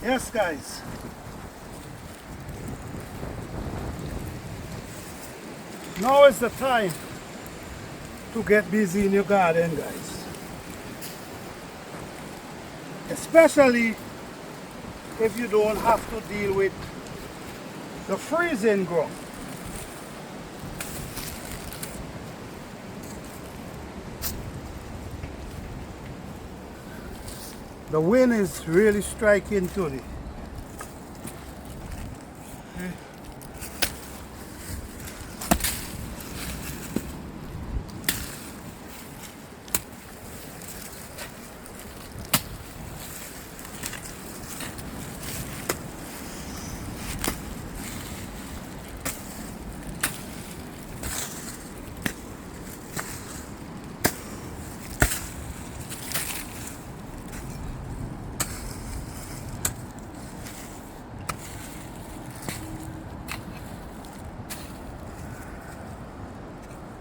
Yes, guys. Now is the time to get busy in your garden, guys. Especially if you don't have to deal with the freezing ground. The wind is really striking today.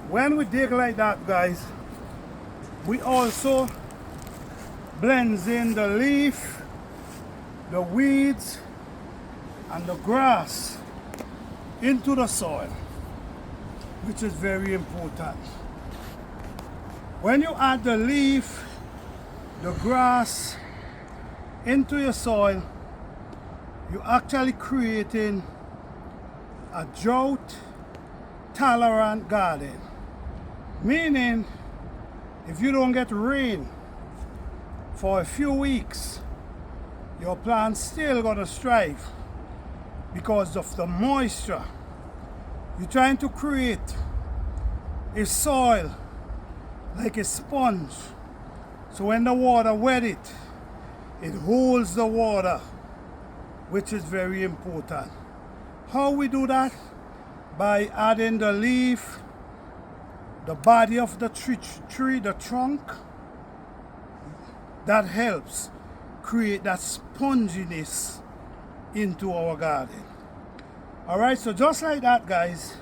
When we dig like that, guys, we also blends in the leaf, the weeds, and the grass into the soil, which is very important. When you add the leaf, the grass into your soil, you're actually creating a drought tolerant garden. Meaning, if you don't get rain for a few weeks, your plant's still gonna strive because of the moisture. You're trying to create a soil like a sponge. So when the water wet it, it holds the water, which is very important. How we do that? By adding the leaf, the body of the tree, the trunk. That helps create that sponginess into our garden. Alright, so just like that, guys,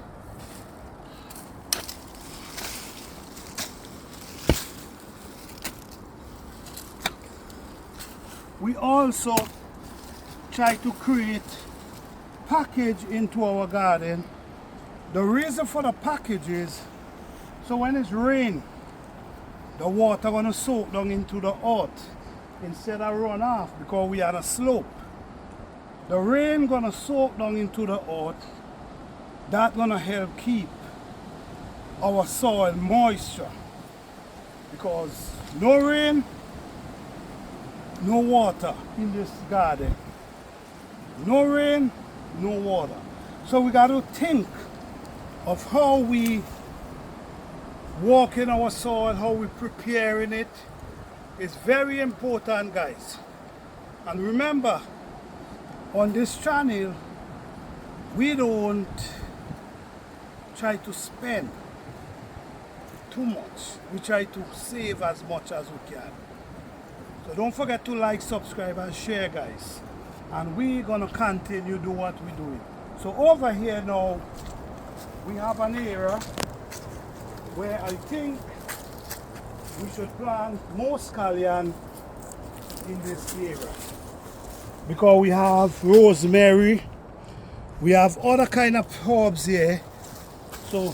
we also try to create package into our garden. The reason for the package is so when it's rain, the water gonna soak down into the earth instead of run off because we are on a slope. The rain gonna soak down into the earth. That's gonna help keep our soil moisture, because no rain, no water in this garden. No rain, no water. So we got to think of how we walk in our soil, how we preparing it. It's very important, guys. And remember, on this channel, we don't try to spend too much. We try to save as much as we can. So don't forget to like, subscribe, and share, guys. And we're gonna continue do what we're doing. So over here now, we have an area where I think we should plant more scallion in this area, because we have rosemary, we have other kind of herbs here. So